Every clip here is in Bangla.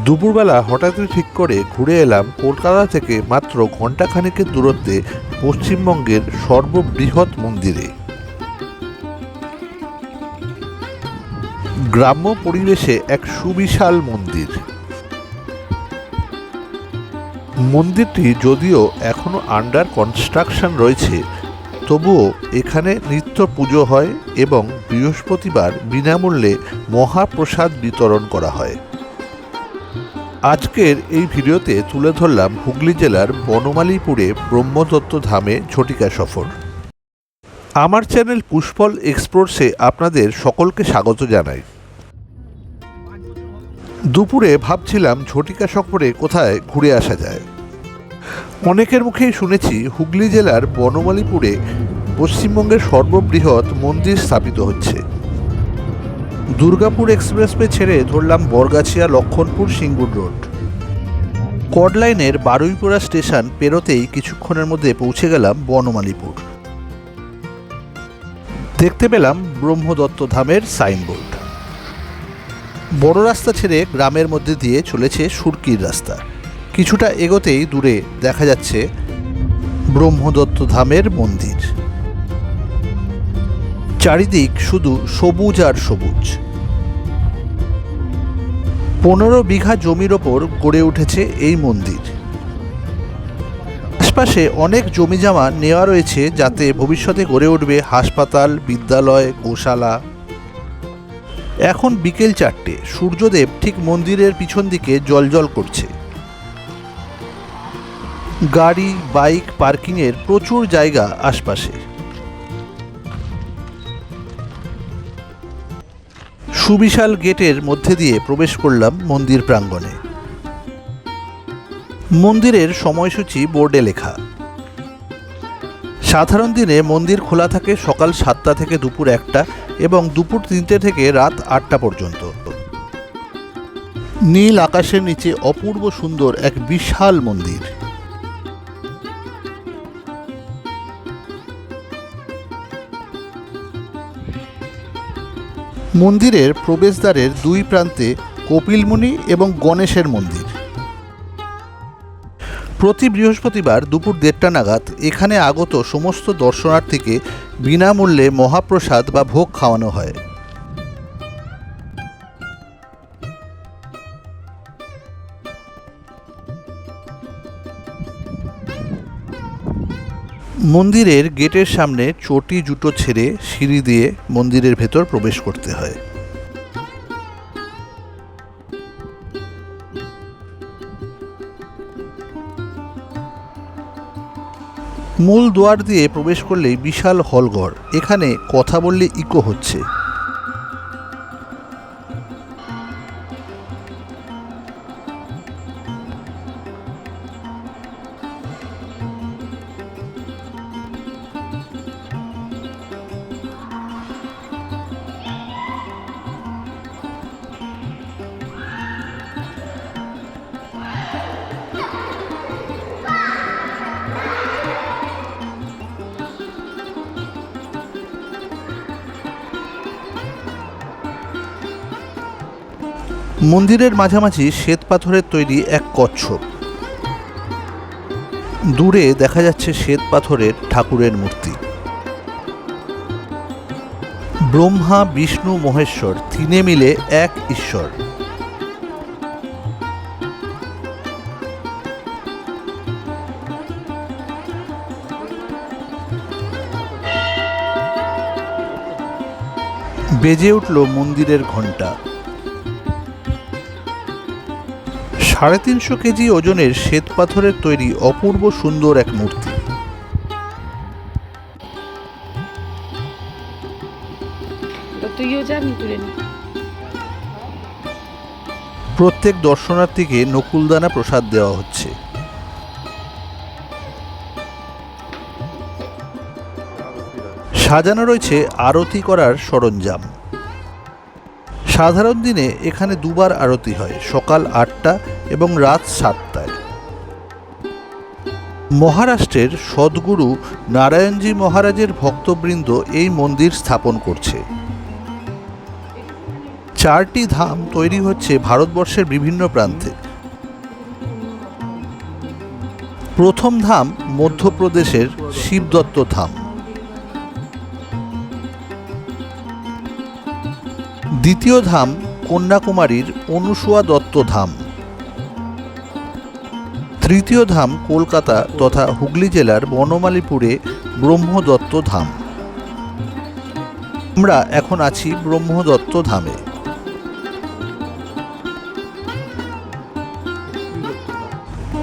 দুপুরবেলা হঠাৎই ঠিক করে ঘুরে এলাম কলকাতা থেকে মাত্র ঘণ্টাখানেকের দূরত্বে পশ্চিমবঙ্গের সর্ববৃহৎ মন্দিরে। গ্রাম্য পরিবেশে এক সুবিশাল মন্দির। মন্দিরটি যদিও এখনো আন্ডার কনস্ট্রাকশন রয়েছে, তবুও এখানে নিত্য পুজো হয় এবং বৃহস্পতিবার বিনামূল্যে মহাপ্রসাদ বিতরণ করা হয়। আজকের এই ভিডিওতে তুলে ধরলাম হুগলি জেলার বনমালীপুরে ব্রহ্মদত্ত ধামে ঝটিকা সফর। আমার চ্যানেল পুষ্পল এক্সপ্লোরসে আপনাদের সকলকে স্বাগত জানাই। দুপুরে ভাবছিলাম ঝটিকা সফরে কোথায় ঘুরে আসা যায়। অনেকের মুখেই শুনেছি হুগলি জেলার বনমালীপুরে পশ্চিমবঙ্গের সর্ববৃহৎ মন্দির স্থাপিত হচ্ছে। দুর্গাপুর এক্সপ্রেসওয়ে ছেড়ে ধরলাম বরগাছিয়া লক্ষণপুর সিঙ্গুর রোড। কড লাইনের বারুইপুরা স্টেশন পেরোতেই কিছুক্ষণের মধ্যে পৌঁছে গেলাম বনমালীপুর। দেখতে পেলাম ব্রহ্মদত্ত ধামের সাইনবোর্ড। বড় রাস্তা ছেড়ে গ্রামের মধ্যে দিয়ে চলেছে সুরকির রাস্তা। কিছুটা এগোতেই দূরে দেখা যাচ্ছে ব্রহ্মদত্ত ধামের মন্দির। চারিদিক শুধু সবুজ আর সবুজ। 15 বিঘা জমির ওপর গড়ে উঠেছে এই মন্দির। আশপাশে অনেক জমিজমা নেওয়া রয়েছে, যাতে ভবিষ্যতে গড়ে উঠবে হাসপাতাল, বিদ্যালয়, গোশালা। এখন বিকেল 4টে। সূর্যদেব ঠিক মন্দিরের পিছন দিকে জ্বলজ্বল করছে। গাড়ি, বাইক পার্কিংয়ের প্রচুর জায়গা আশপাশে। সুবিশাল গেটের মধ্যে দিয়ে প্রবেশ করলাম মন্দির প্রাঙ্গণে। মন্দিরের সময়সূচি বোর্ডে লেখা। সাধারণ দিনে মন্দির খোলা থাকে সকাল 7টা থেকে দুপুর 1টা এবং দুপুর 3টে থেকে রাত 8টা পর্যন্ত। নীল আকাশের নিচে অপূর্ব সুন্দর এক বিশাল মন্দির। মন্দিরের প্রবেশদ্বারের দুই প্রান্তে কপিলমুনি এবং গণেশের মন্দির। প্রতি বৃহস্পতিবার দুপুর 1:30টা নাগাদ এখানে আগত সমস্ত দর্শনার্থীকে বিনামূল্যে মহাপ্রসাদ বা ভোগ খাওয়ানো হয়। মন্দিরের গেটের সামনে চটি জুতো ছেড়ে সিঁড়ি দিয়ে মন্দিরের ভেতর প্রবেশ করতে হয়। মূল দুয়ার দিয়ে প্রবেশ করলেই বিশাল হলঘর। এখানে কথা বললে ইকো হচ্ছে। মন্দিরের মাঝামাঝি শ্বেত পাথরের তৈরি এক কচ্ছপ। দূরে দেখা যাচ্ছে শ্বেত পাথরের ঠাকুরের মূর্তি। ব্রহ্মা, বিষ্ণু, মহেশ্বর তিনে মিলে এক ঈশ্বর। বেজে উঠল মন্দিরের ঘণ্টা। 350 কেজি ওজনের শ্বেত পাথরের তৈরি অপূর্ব সুন্দর এক মূর্তি। প্রত্যেক দর্শনার্থীকে নকুলদানা প্রসাদ দেওয়া হচ্ছে। সাজানো রয়েছে আরতি করার সরঞ্জাম। সাধারণ দিনে এখানে দুবার আরতি হয়, সকাল 8টা এবং রাত 7টায়। মহারাষ্ট্রের সদ্গুরু নারায়ণজী মহারাজের ভক্তবৃন্দ এই মন্দির স্থাপন করছে। 4টি ধাম তৈরি হচ্ছে ভারতবর্ষের বিভিন্ন প্রান্তে। প্রথম ধাম মধ্যপ্রদেশের শিবদত্ত ধাম, দ্বিতীয় ধাম কন্যাকুমারীর অনুসুয়া দত্ত ধাম, তৃতীয় ধাম কলকাতা তথা হুগলি জেলার বনমালীপুরে ব্রহ্মদত্ত ধাম। আমরা এখন আছি ব্রহ্মদত্ত ধামে।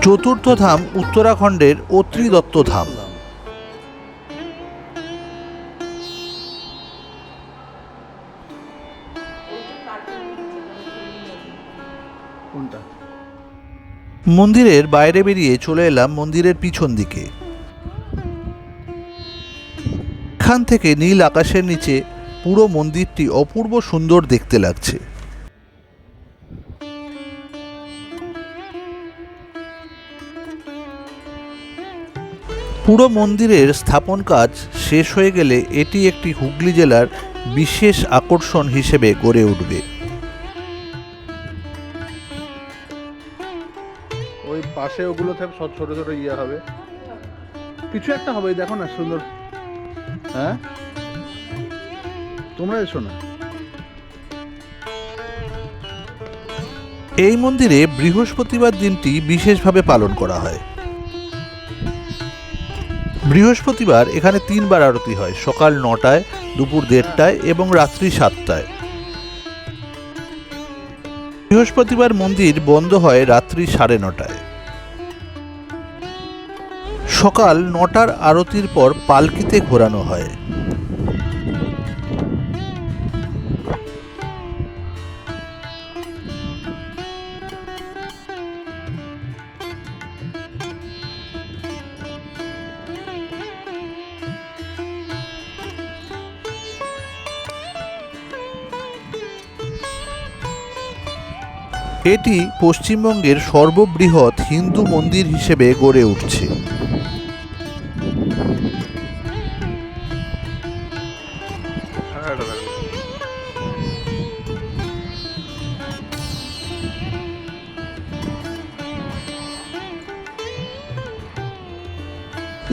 চতুর্থ ধাম উত্তরাখণ্ডের অত্রি দত্ত ধাম। মন্দিরের বাইরে বেরিয়ে চলে এলাম মন্দিরের পিছন দিকে। এখান থেকে নীল আকাশের নিচে পুরো মন্দিরটি অপূর্ব সুন্দর দেখতে লাগছে। পুরো মন্দিরের স্থাপন কাজ শেষ হয়ে গেলে এটি একটি হুগলি জেলার বিশেষ আকর্ষণ হিসেবে গড়ে উঠবে। ওই পাশে ওগুলোতে সব ছোট ছোট ইয়ে হবে, কিছু একটা হবে, দেখো না সুন্দর। হ্যাঁ, তোমরা এসো না। এই মন্দিরে বৃহস্পতিবার দিনটি বিশেষভাবে পালন করা হয়। বৃহস্পতিবার এখানে 3বার আরতি হয়, সকাল 9টায়, দুপুর 1:30টায় এবং রাত্রি 7টায়। বৃহস্পতিবার মন্দির বন্ধ হয় রাত্রি 9:30টায়। সকাল 9টার আরতির পর পালকিতে ঘোরানো হয়। এটি পশ্চিমবঙ্গের সর্ববৃহৎ হিন্দু মন্দির হিসেবে গড়ে উঠছে।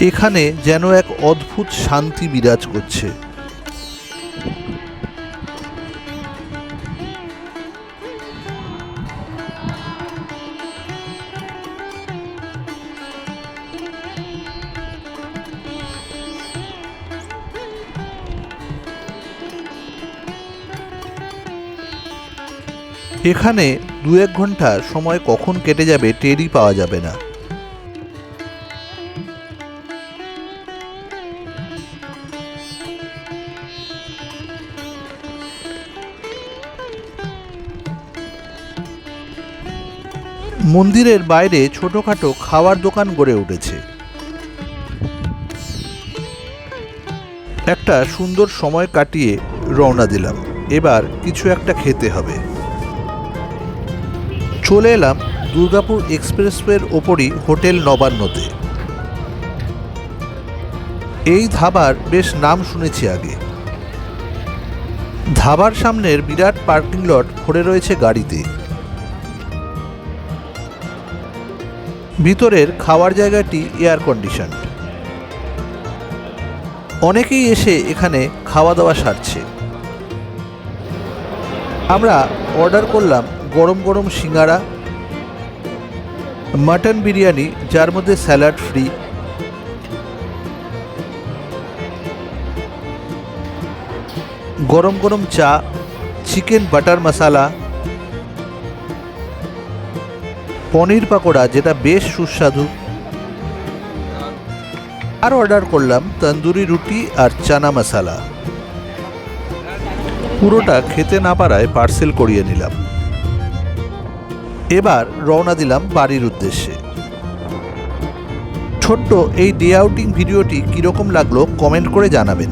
এখানে যেন এক অদ্ভুত শান্তি বিরাজ করছে। এখানে 2-1 ঘন্টা সময় কখন কেটে যাবে টেরই পাওয়া যাবে না। মন্দিরের বাইরে ছোটখাটো খাওয়ার দোকান গড়ে উঠেছে। একটা সুন্দর সময় কাটিয়ে রওনা দিলাম। এবার কিছু একটা খেতে হবে। চলে এলাম দুর্গাপুর এক্সপ্রেসওয়ের ওপরই হোটেল নবান্নতে। এই ধাবার বেশ নাম শুনেছি আগে। ধাবার সামনের বিরাট পার্কিং লট ভরে রয়েছে গাড়িতে। ভিতরের খাওয়ার জায়গাটি এয়ার কন্ডিশন। অনেকেই এসে এখানে খাওয়া দাওয়া সারছে। আমরা অর্ডার করলাম গরম গরম সিঙ্গারা, মাটন বিরিয়ানি যার মধ্যে স্যালাড ফ্রি, গরম গরম চা, চিকেন বাটার মশালা, পনির পাকোড়া যেটা বেশ সুস্বাদু। আর অর্ডার করলাম তন্দুরি রুটি আর চানা মশালা। পুরোটা খেতে না পারায় পার্সেল করিয়ে নিলাম। এবার রওনা দিলাম বাড়ির উদ্দেশ্যে। ছোট্ট এই ডে আউটিং ভিডিওটি কীরকম লাগলো কমেন্ট করে জানাবেন।